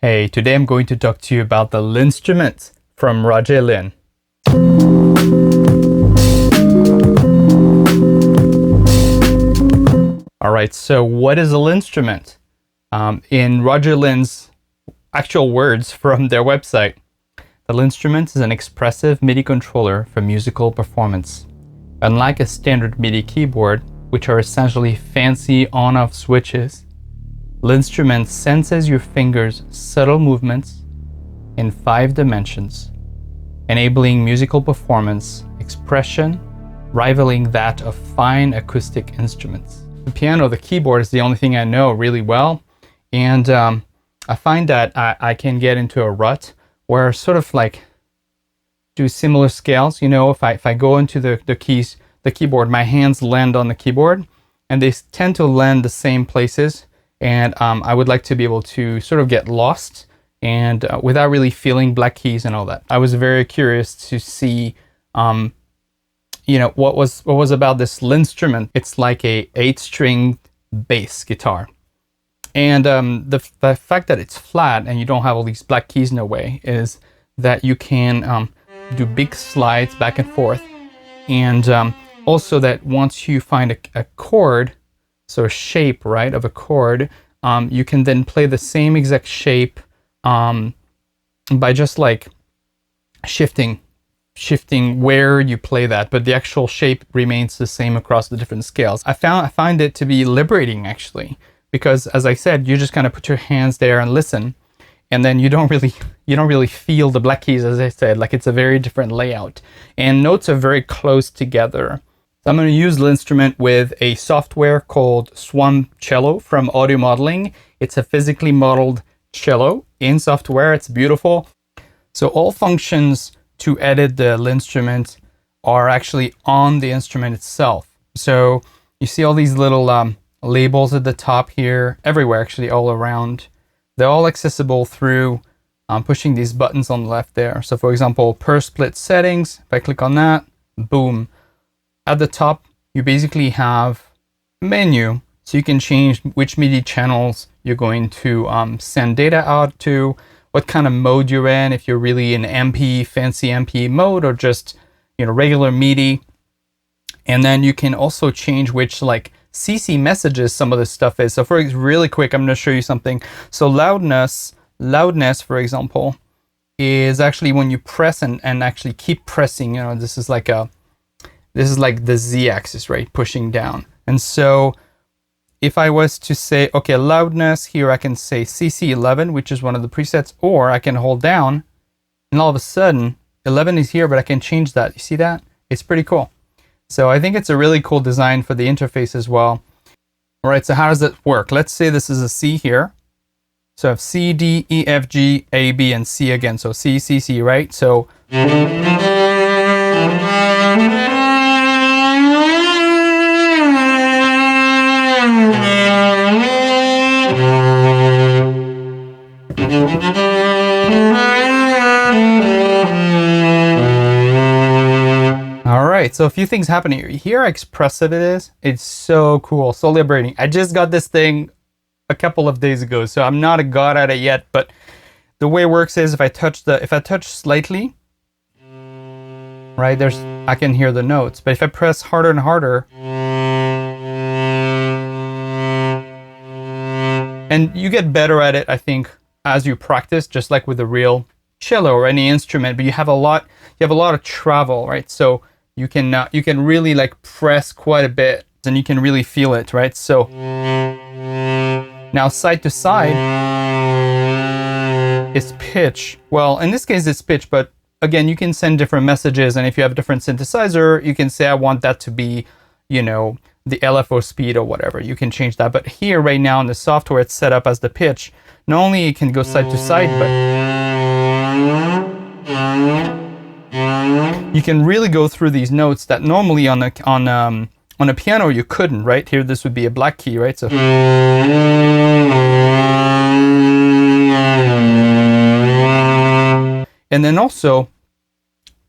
Hey, today I'm going to talk to you about the Linstrument from Roger Linn. Alright, so what is a Linstrument? In Roger Linn's actual words from their website, the Linstrument is an expressive MIDI controller for musical performance. Unlike a standard MIDI keyboard, which are essentially fancy on-off switches, Linstrument senses your fingers' subtle movements in 5 dimensions, enabling musical performance expression rivaling that of fine acoustic instruments. The piano, the keyboard, is the only thing I know really well, and I find that I can get into a rut where sort of like do similar scales. You know, if I go into the keyboard, my hands land on the keyboard, and they tend to land the same places. And I would like to be able to sort of get lost and without really feeling black keys and all that. I was very curious to see, what was about this Linstrument. It's like a 8-string bass guitar, and the fact that it's flat and you don't have all these black keys in a way is that you can do big slides back and forth, and also that once you find a chord. So a shape, right, of a chord, you can then play the same exact shape by just like shifting where you play that, but the actual shape remains the same across the different scales. I find it to be liberating, actually, because as I said, you just kind of put your hands there and listen, and then you don't really feel the black keys, as I said. Like, it's a very different layout, and notes are very close together. I'm going to use Linstrument with a software called Swan Cello from Audio Modeling. It's a physically modeled cello in software. It's beautiful. So all functions to edit the Linstrument are actually on the instrument itself. So you see all these little labels at the top here, everywhere actually, all around. They're all accessible through pushing these buttons on the left there. So for example, per split settings, if I click on that, boom. At the top, you basically have a menu, so you can change which MIDI channels you're going to send data out to, what kind of mode you're in, if you're really in MP, fancy MP mode, or just regular MIDI. And then you can also change which like CC messages some of this stuff is. So for really quick, I'm going to show you something. So loudness, for example, is actually when you press and actually keep pressing. This is like the Z-axis, right? Pushing down. And so if I was to say, okay, loudness, here I can say CC11, which is one of the presets, or I can hold down, and all of a sudden, 11 is here, but I can change that. You see that? It's pretty cool. So I think it's a really cool design for the interface as well. All right, so how does it work? Let's say this is a C here. So I have C, D, E, F, G, A, B, and C again. So C, C, C, right? So... Alright, so a few things happen here. You hear how expressive it is? It's so cool, so liberating. I just got this thing a couple of days ago, so I'm not a god at it yet, but the way it works is if I touch slightly, right, I can hear the notes. But if I press harder and harder, and you get better at it, I think, as you practice, just like with the real cello or any instrument, but you have a lot of travel, right? So you can really like press quite a bit, and you can really feel it, right? So now side to side is pitch. Well, in this case it's pitch, but again, you can send different messages, and if you have a different synthesizer, you can say I want that to be, the LFO speed or whatever. You can change that. But here right now in the software, it's set up as the pitch. Not only it can go side to side, but you can really go through these notes that normally on a piano you couldn't, right? Here this would be a black key, right? So and then also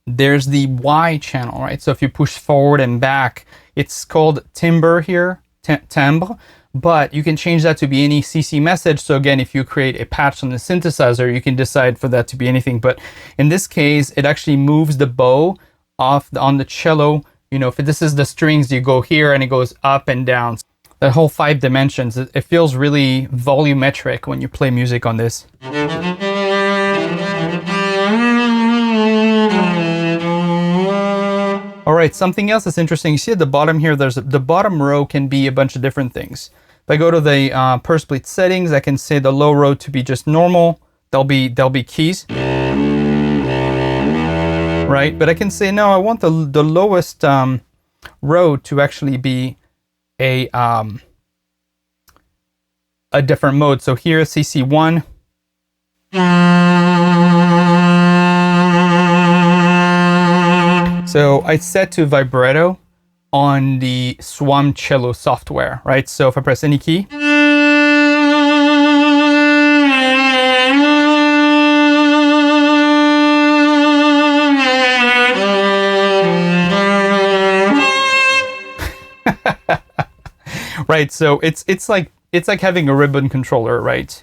there's the Y channel, right? So if you push forward and back, it's called timbre here, timbre, but you can change that to be any CC message. So again, if you create a patch on the synthesizer, you can decide for that to be anything. But in this case, it actually moves the bow off on the cello. You know, if this is the strings, you go here and it goes up and down. That whole 5 dimensions, it feels really volumetric when you play music on this. All right, something else that's interesting. You see at the bottom here, there's the bottom row can be a bunch of different things. If I go to the PerSplit settings, I can say the low row to be just normal. There'll be keys, right? But I can say no, I want the lowest row to actually be a different mode. So here, CC1. So I set to vibrato on the Swam Cello software, right? So if I press any key, right? So it's like having a ribbon controller, right?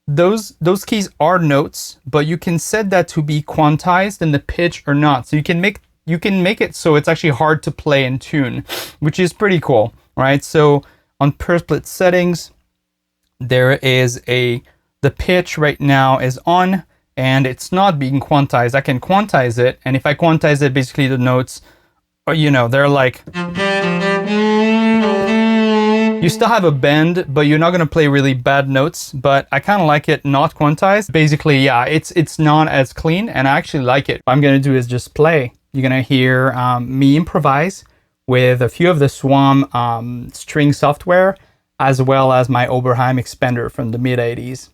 Those keys are notes, but you can set that to be quantized in the pitch or not. So you can make it so it's actually hard to play and tune, which is pretty cool, right? So on PerSplit settings, there is the pitch right now is on and it's not being quantized. I can quantize it, and if I quantize it, basically the notes, you know, they're like, you still have a bend, but you're not going to play really bad notes. But I kind of like it not quantized. Basically, yeah, it's not as clean, and I actually like it. What I'm going to do is just play. You're going to hear me improvise with a few of the Swam string software, as well as my Oberheim expander from the mid-80s.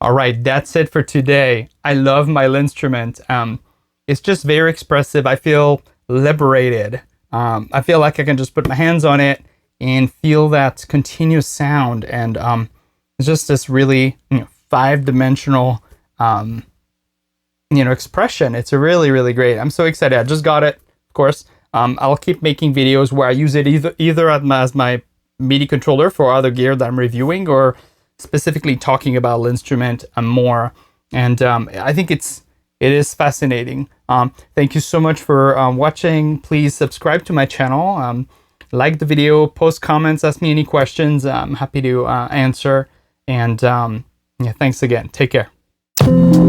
All right, that's it for today. I love my Linstrument. It's just very expressive. I feel liberated. I feel like I can just put my hands on it and feel that continuous sound. And it's just this really, five-dimensional, expression. It's a really, really great. I'm so excited. I just got it, of course. I'll keep making videos where I use it either as my MIDI controller for other gear that I'm reviewing, or specifically talking about Linstrument more. And I think it is fascinating. Thank you so much for watching. Please subscribe to my channel. Like the video, post comments, ask me any questions. I'm happy to answer. And yeah, thanks again. Take care.